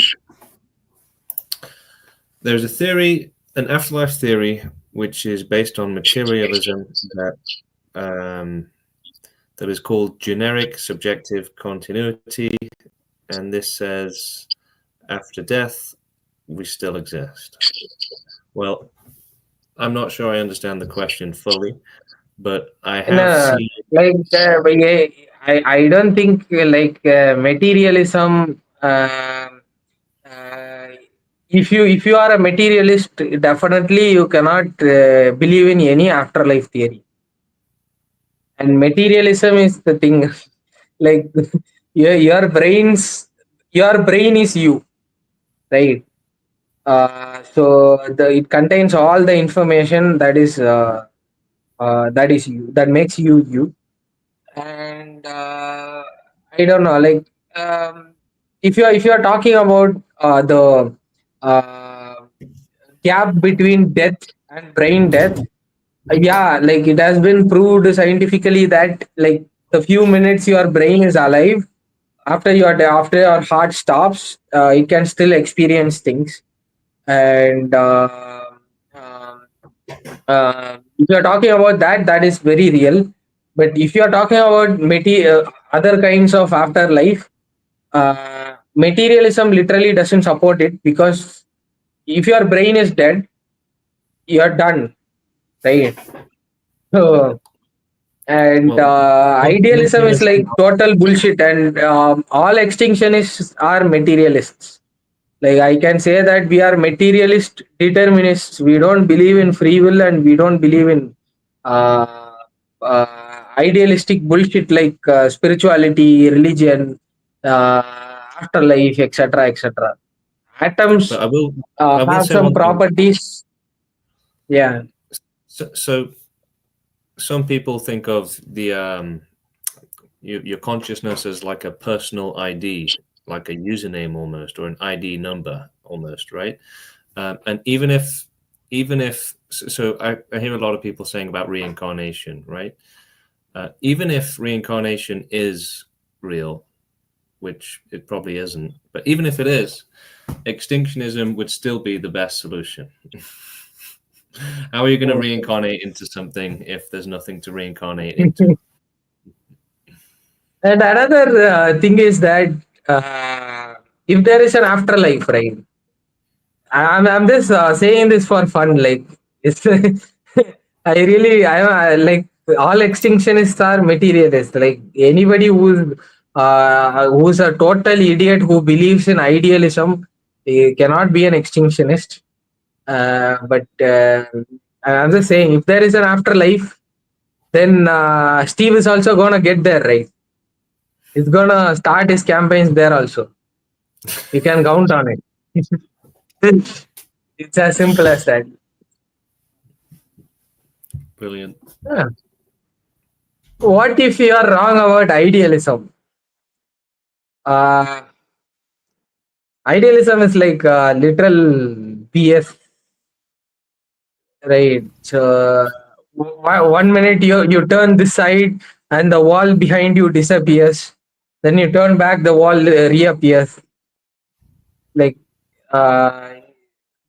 There's a theory, an afterlife theory, which is based on materialism um, that is called generic subjective continuity, and this says after death we still exist. Well, I'm not sure I understand the question fully, but I And have seen. like I don't think materialism. Uh, if you are a materialist, definitely you cannot believe in any afterlife theory. And materialism is the thing. Like your brain is you, right? So it contains all the information that is you, that makes you you. And I don't know, like if you are talking about the uh, gap between death and brain death, yeah, like it has been proved scientifically that like the few minutes your brain is alive, after your heart stops, it can still experience things. And um, if you are talking about that, that is very real. But if you are talking about other kinds of afterlife, materialism literally doesn't support it, because if your brain is dead, you're done, right? So, and Well, one idealism thing is I've like total bullshit, and all extinctionists are materialists. Like I can say that we are materialist determinists. We don't believe in free will, and we don't believe in idealistic bullshit like spirituality, religion, uh, afterlife, etc., etc. but Atoms I will have say some one thing. properties. Yeah. So some people think of the your consciousness as like a personal ID, like a username almost, or an ID number almost, right? And I hear a lot of people saying about reincarnation, right? Even if reincarnation is real, which it probably isn't, but even if it is, extinctionism would still be the best solution. How are you going to reincarnate into something if there's nothing to reincarnate into? And another thing is that if there is an afterlife, right? I'm just saying this for fun. Like it's, I like all extinctionists are materialists. Like anybody who's a total idiot who believes in idealism, he cannot be an extinctionist. But I'm just saying, if there is an afterlife, then Steve is also gonna get there, right? He's gonna start his campaigns there also. You can count on it. It's as simple as that. Brilliant. Yeah. What if you are wrong about idealism? Uh, Idealism is like literal BS, right? So one minute you turn this side and the wall behind you disappears. Then you turn back, the wall reappears. Like uh,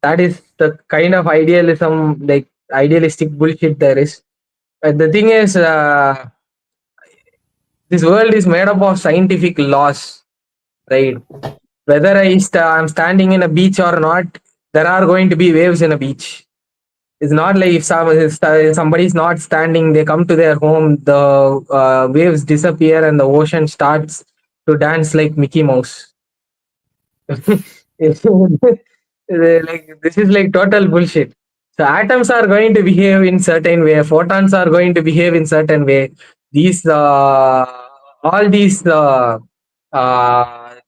that is the kind of idealism, like idealistic bullshit there is. The thing is, this world is made up of scientific laws, right? Whether I'm standing in a beach or not, there are going to be waves in a beach. It's not like if somebody is not standing, they come to their home, the waves disappear, and the ocean starts to dance like Mickey Mouse. Like this is like total bullshit. So atoms are going to behave in certain way, photons are going to behave in certain way. These all these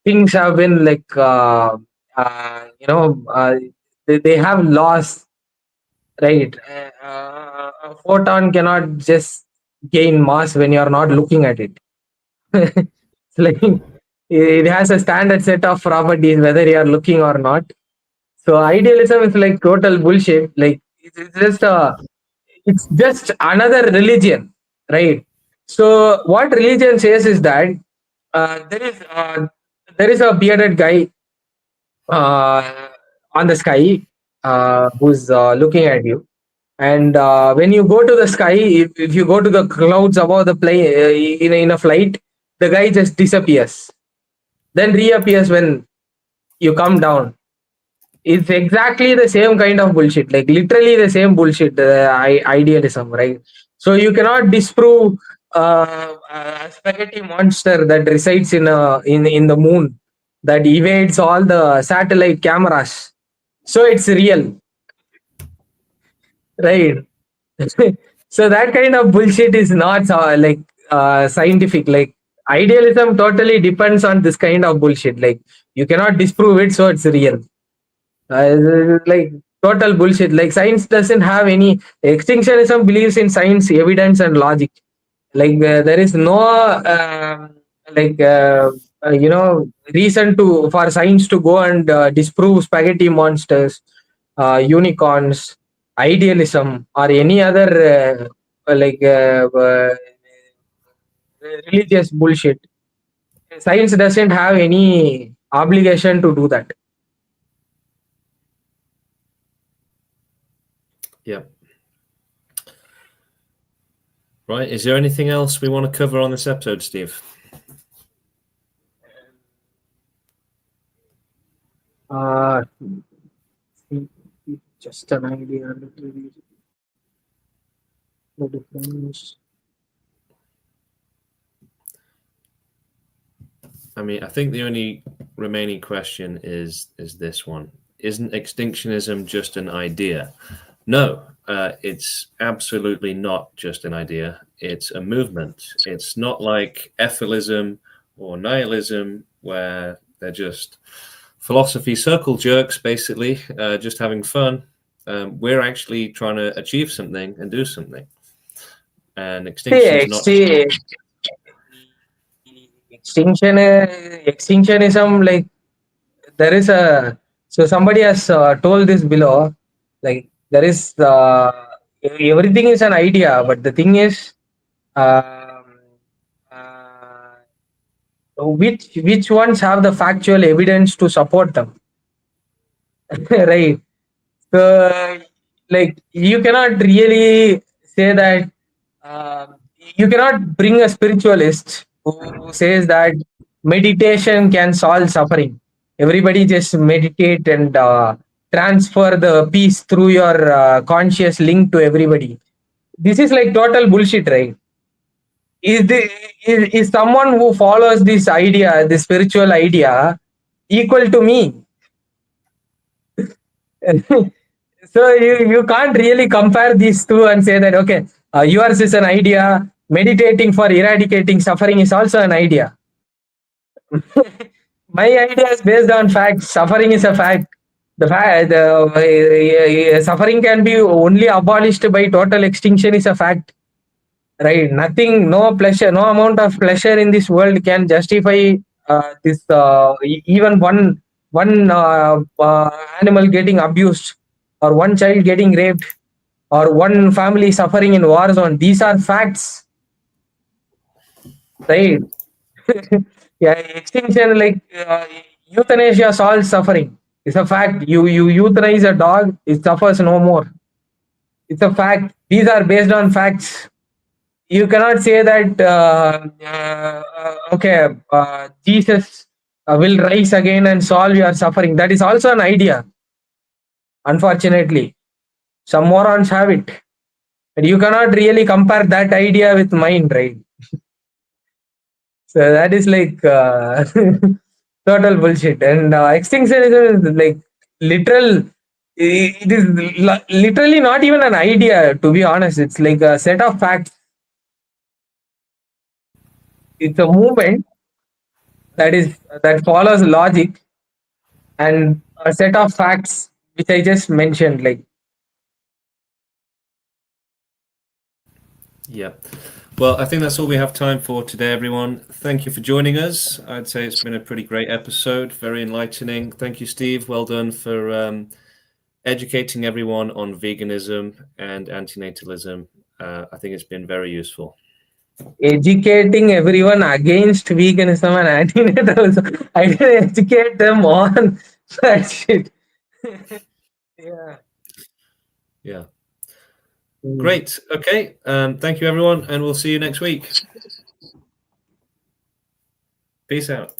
things have been like they have laws, right? A photon cannot just gain mass when you are not looking at it. It's like it has a standard set of properties whether you are looking or not. So idealism is like total bullshit. Like it's just another religion, right? So what religion says is that uh, there is uh, there is a bearded guy on the sky who's looking at you. And when you go to the sky, if you go to the clouds above the plane in a flight, the guy just disappears, then reappears when you come down. It's exactly the same kind of bullshit, like literally the same bullshit, idealism, right? So you cannot disprove a spaghetti monster that resides in the moon that evades all the satellite cameras. So it's real, right? So that kind of bullshit is not scientific. Like idealism totally depends on this kind of bullshit. Like you cannot disprove it, so it's real. Like total bullshit. Like science doesn't have any. Extinctionism believes in science, evidence, and logic. Like there is no like reason to for science to go and disprove spaghetti monsters, unicorns, idealism, or any other religious bullshit. Science doesn't have any obligation to do that. Yeah. Right. Is there anything else we want to cover on this episode, Steve? Uh, just an idea. The difference. I mean, I think the only remaining question is this one. Isn't extinctionism just an idea? No, it's absolutely not just an idea. It's a movement. It's not like ethylism or nihilism, where they're just philosophy circle jerks, basically, just having fun. We're actually trying to achieve something and do something. And extinction's not. Extinctionism, like there is a so somebody has told this below, like there is everything is an idea, but the thing is um, uh, which ones have the factual evidence to support them. Right? So like you cannot really say that you cannot bring a spiritualist who says that meditation can solve suffering. Everybody just meditate and transfer the peace through your conscious link to everybody. This is like total bullshit, right? Is the is someone who follows this idea, this spiritual idea, equal to me? So you can't really compare these two and say that okay, yours is an idea, meditating for eradicating suffering is also an idea. My idea is based on facts. Suffering is a fact. The suffering can be only abolished by total extinction is a fact, right? Nothing, no pleasure, no amount of pleasure in this world can justify this even one animal getting abused, or one child getting raped, or one family suffering in war zone. These are facts, right? Yeah, extinction, like euthanasia solves suffering. It's a fact. You euthanize a dog, it suffers no more. It's a fact. These are based on facts. You cannot say that okay, Jesus will rise again and solve your suffering. That is also an idea, unfortunately. Some morons have it. And you cannot really compare that idea with mine, right? So that is like total bullshit. And extinctionism is like literal. It is literally not even an idea, to be honest. It's like a set of facts. It's a movement that follows logic and a set of facts which I just mentioned. Like, Yeah. Well, I think that's all we have time for today, everyone. Thank you for joining us. I'd say it's been a pretty great episode, very enlightening. Thank you, Steve. Well done for educating everyone on veganism and antinatalism. I think it's been very useful. educating everyone against veganism and anti-natalism. I didn't educate them on that shit. Yeah. Yeah. Mm. Great. Okay. Thank you, everyone, and we'll see you next week. Peace out.